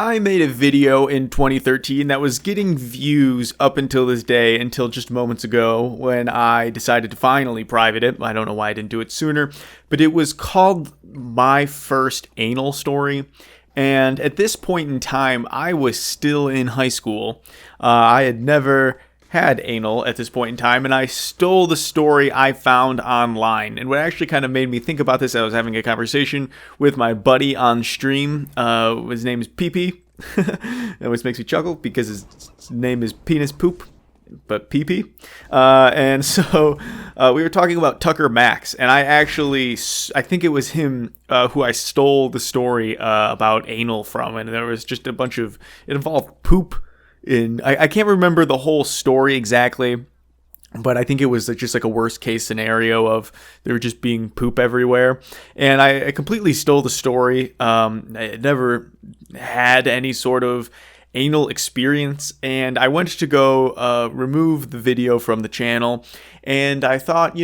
I made a video in 2013 that was getting views up until this day, until just moments ago when I decided to finally private it. I don't know why I didn't do it sooner, but it was called My First Anal Story. And at this point in time, I was still in high school. I had never had anal at this point in time, and I stole the story I found online. And what actually kind of made me think about this, I was having a conversation with my buddy on stream. His name is PP. It always makes me chuckle because his name is Penis Poop, but PP. And so we were talking about Tucker Max, and I think it was him who I stole the story about anal from, and there was just it involved poop. I can't remember the whole story exactly, but I think it was just like a worst case scenario of there just being poop everywhere. And I completely stole the story. I never had any sort of anal experience, and I went to go remove the video from the channel, and I thought,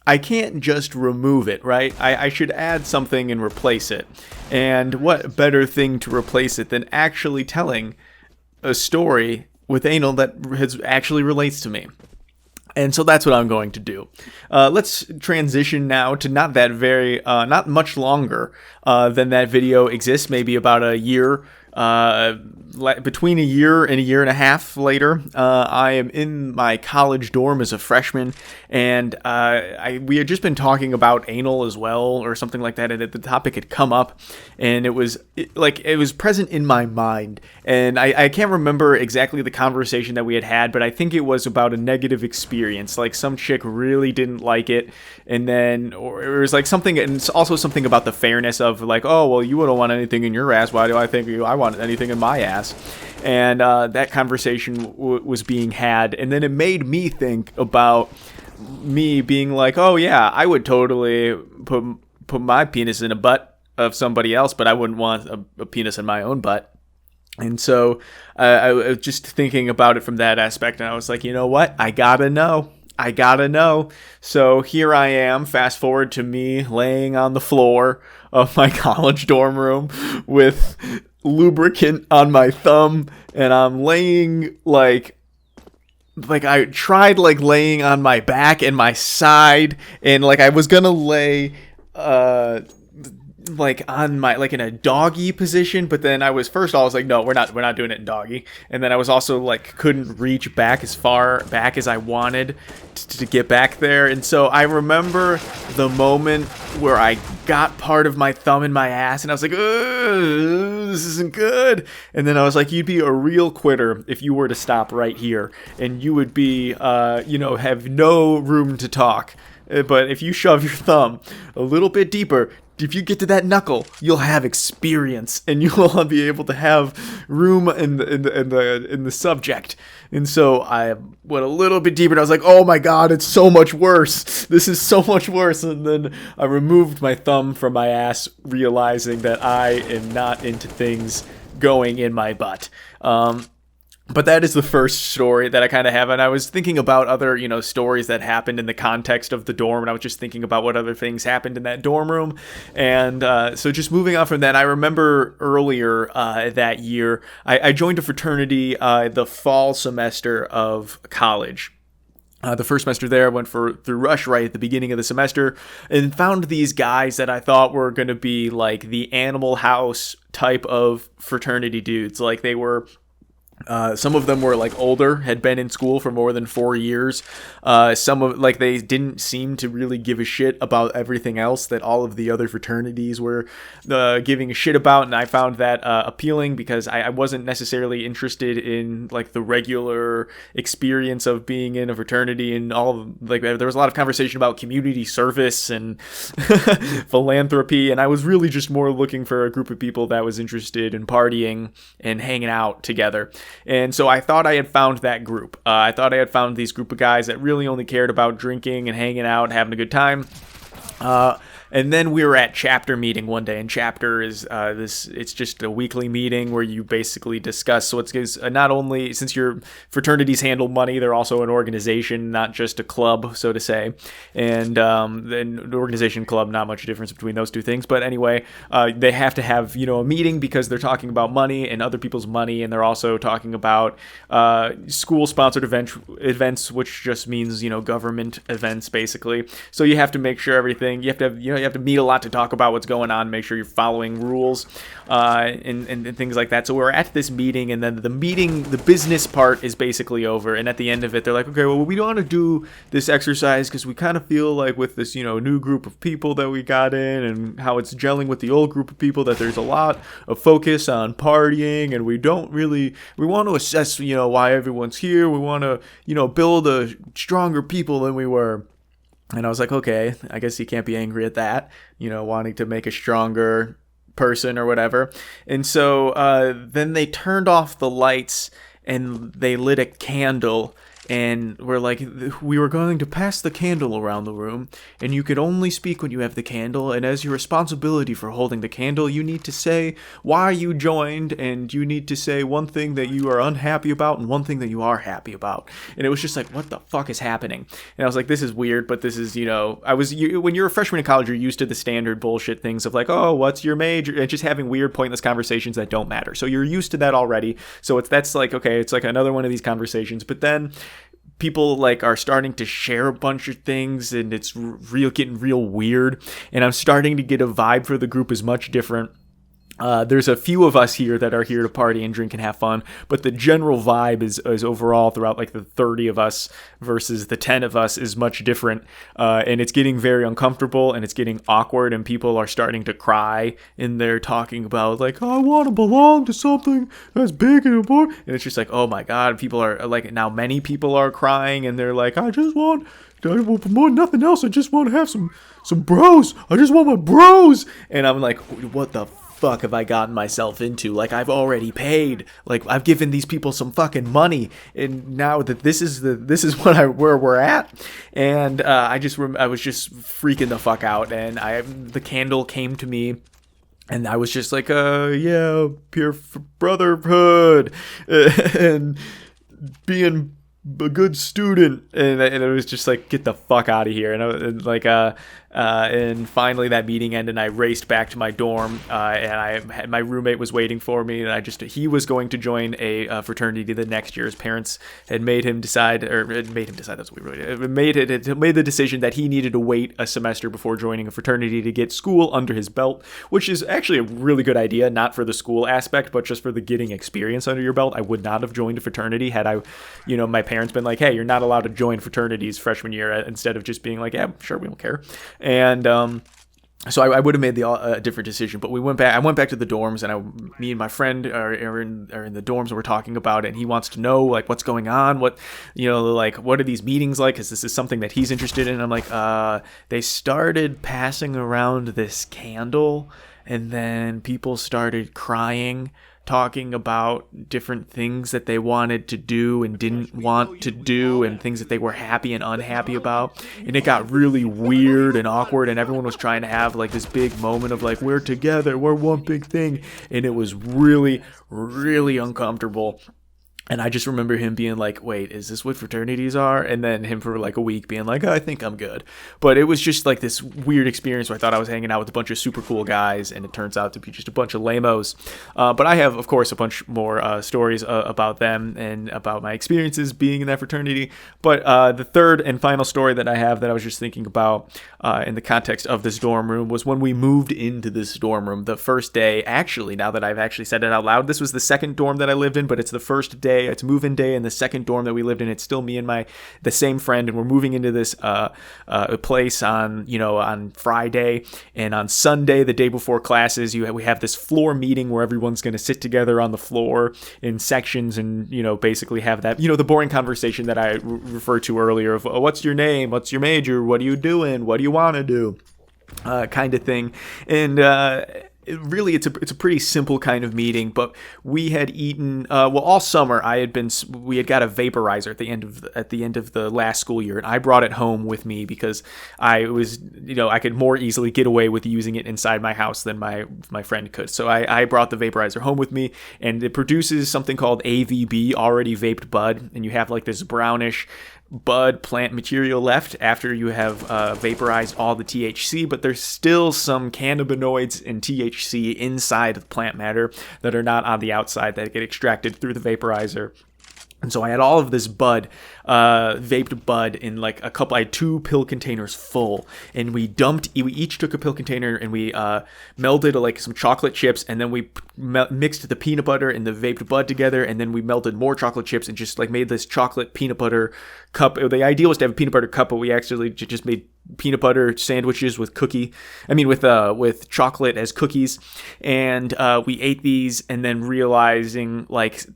I can't just remove it, right? I should add something and replace it. And what better thing to replace it than actually telling a story with anal that actually relates to me. And so that's what I'm going to do. Let's transition now to not much longer than that video exists, maybe about a year, between a year and a half later. I am in my college dorm as a freshman, and we had just been talking about anal as well, or something like that, and the topic had come up, and it was present in my mind, and I can't remember exactly the conversation that we had, but I think it was about a negative experience, like some chick really didn't like it, and then, or it was like something, and it's also something about the fairness of like, oh, well, you wouldn't want anything in your ass, why do I think I want anything in my ass? And that conversation was being had, and then it made me think about me being like, oh yeah, I would totally put my penis in a butt of somebody else, but I wouldn't want a penis in my own butt. And so I was just thinking about it from that aspect, and I was like, you know what, I gotta know. So here I am, fast forward to me laying on the floor of my college dorm room with lubricant on my thumb, and I'm laying like I tried laying on my back and my side, and I was gonna lay on my in a doggy position, but then I was like, no, we're not doing it in doggy. And then I was also couldn't reach back as far back as I wanted to get back there. And so I remember the moment where I got part of my thumb in my ass, and I was like, this isn't good. And then I was like, you'd be a real quitter if you were to stop right here, and you would be have no room to talk. But if you shove your thumb a little bit deeper, if you get to that knuckle, you'll have experience, and you'll be able to have room in the subject. And so I went a little bit deeper, and I was like, oh my god, it's so much worse. This is so much worse. And then I removed my thumb from my ass, realizing that I am not into things going in my butt. But that is the first story that I kind of have, and I was thinking about other, stories that happened in the context of the dorm, and I was just thinking about what other things happened in that dorm room, and so just moving on from that, I remember earlier that year, I joined a fraternity the fall semester of college. The first semester there, I went through rush right at the beginning of the semester, and found these guys that I thought were going to be the Animal House type of fraternity dudes. They were... some of them were older, had been in school for more than 4 years. Some of they didn't seem to really give a shit about everything else that all of the other fraternities were giving a shit about, and I found that appealing because I wasn't necessarily interested in the regular experience of being in a fraternity, and all there was a lot of conversation about community service and philanthropy, and I was really just more looking for a group of people that was interested in partying and hanging out together. And so I thought I had found that group. I thought I had found these group of guys that really only cared about drinking and hanging out and having a good time. And then we were at chapter meeting one day, and chapter is it's just a weekly meeting where you basically discuss. So it's not only, since your fraternities handle money, they're also an organization, not just a club, so to say. And the organization club, not much difference between those two things. But anyway, they have to have, a meeting because they're talking about money and other people's money, and they're also talking about school-sponsored events, which just means, government events, basically. So you have to make sure everything, you have to meet a lot to talk about what's going on, make sure you're following rules, and things like that. So we're at this meeting, and then the business part is basically over, and at the end of it, they're like, okay, well, we don't want to do this exercise because we kind of feel like with this, new group of people that we got in and how it's gelling with the old group of people, that there's a lot of focus on partying, and we want to assess, why everyone's here. We want to, build a stronger people than we were. And I was like, okay, I guess you can't be angry at that, wanting to make a stronger person or whatever. And so then they turned off the lights and they lit a candle. And we're like, we were going to pass the candle around the room, and you could only speak when you have the candle, and as your responsibility for holding the candle, you need to say why you joined, and you need to say one thing that you are unhappy about and one thing that you are happy about. And it was just like, what the fuck is happening? And I was like, this is weird, but this is, when you're a freshman in college, you're used to the standard bullshit things of like, oh, what's your major? And just having weird, pointless conversations that don't matter. So you're used to that already. So that's like, okay, it's like another one of these conversations. But then people like are starting to share a bunch of things, and it's getting real weird, and I'm starting to get a vibe for the group is much different. There's a few of us here that are here to party and drink and have fun, but the general vibe is overall throughout like the 30 of us versus the 10 of us is much different, and it's getting very uncomfortable and it's getting awkward, and people are starting to cry, and they're talking about like, I want to belong to something that's big and important, and it's just like, oh my god, people are like, now many people are crying, and they're like, I want more than nothing else, I just want to have some bros, I just want my bros, and I'm like, what the fuck have I gotten myself into? Like, I've already paid, like I've given these people some fucking money, and now that this is where we're at, and I was just freaking the fuck out, and the candle came to me, and I was just like, yeah, pure brotherhood, and being a good student, and it was just like, get the fuck out of here. And finally that meeting ended, and I raced back to my dorm, and my roommate was waiting for me, and he was going to join a fraternity the next year. His parents had made him decide, that's what we wrote, made the decision that he needed to wait a semester before joining a fraternity to get school under his belt, which is actually a really good idea, not for the school aspect, but just for the getting experience under your belt. I would not have joined a fraternity had I, my parents been like, hey, you're not allowed to join fraternities freshman year, instead of just being like, yeah, sure, we don't care. And so I would have made a different decision. But I went back to the dorms, and me and my friend are in the dorms, and we're talking about it, and he wants to know like what's going on, what are these meetings like, because this is something that he's interested in. And I'm like, they started passing around this candle, and then people started crying, talking about different things that they wanted to do and didn't want to do, and things that they were happy and unhappy about. And it got really weird and awkward, and everyone was trying to have like this big moment of like, we're together, we're one big thing. And it was really, really uncomfortable. And I just remember him being like, wait, is this what fraternities are? And then him for like a week being like, I think I'm good. But it was just like this weird experience where I thought I was hanging out with a bunch of super cool guys, and it turns out to be just a bunch of lamos. But I have, of course, a bunch more stories about them and about my experiences being in that fraternity. But the third and final story that I have that I was just thinking about in the context of this dorm room was when we moved into this dorm room the first day. Actually, now that I've actually said it out loud, this was the second dorm that I lived in, but it's the first day. It's move-in day in the second dorm that we lived in. It's still me and the same friend, and we're moving into this place on Friday, and on Sunday, the day before classes, we have this floor meeting where everyone's going to sit together on the floor in sections, and basically have that the boring conversation that I referred to earlier of, what's your name, what's your major, what are you doing, what do you want to do, kind of thing. And it's a pretty simple kind of meeting, but we had eaten all summer. We had got a vaporizer at the end of the last school year, and I brought it home with me because I could more easily get away with using it inside my house than my friend could. So I brought the vaporizer home with me, and it produces something called AVB, already vaped bud, and you have like this brownish bud plant material left after you have vaporized all the THC, but there's still some cannabinoids and THC inside the plant matter that are not on the outside that get extracted through the vaporizer. And so I had all of this vaped bud in like I had 2 pill containers full, and we each took a pill container and we melded like some chocolate chips, and then we mixed the peanut butter and the vaped bud together, and then we melted more chocolate chips and just like made this chocolate peanut butter cup. The idea was to have a peanut butter cup, but we actually just made peanut butter sandwiches with with chocolate as cookies, and we ate these, and then realizing like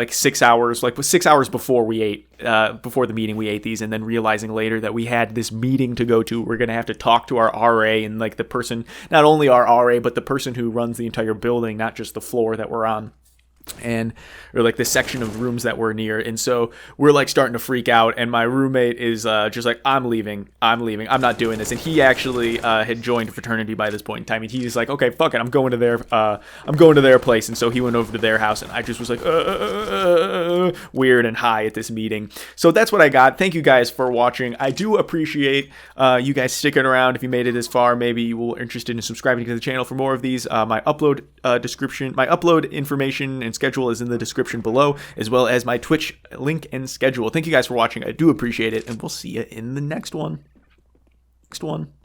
6 hours, like 6 hours before the meeting, we ate these, and then realizing later that we had this meeting to go to. We're going to have to talk to our RA and like the person, not only our RA, but the person who runs the entire building, not just the floor that we're on. Or like the section of rooms that we're near. And so we're like starting to freak out, and my roommate is just like, I'm leaving, I'm not doing this. And he actually had joined a fraternity by this point in time, and he's like, okay, fuck it, I'm going to their place. And so he went over to their house, and I just was like weird and high at this meeting. So that's what I got. Thank you guys for watching. I do appreciate you guys sticking around. If you made it this far, maybe you were interested in subscribing to the channel for more of these. My upload information and schedule is in the description below, as well as my Twitch link and schedule. Thank you guys for watching. I do appreciate it, and we'll see you in the next one.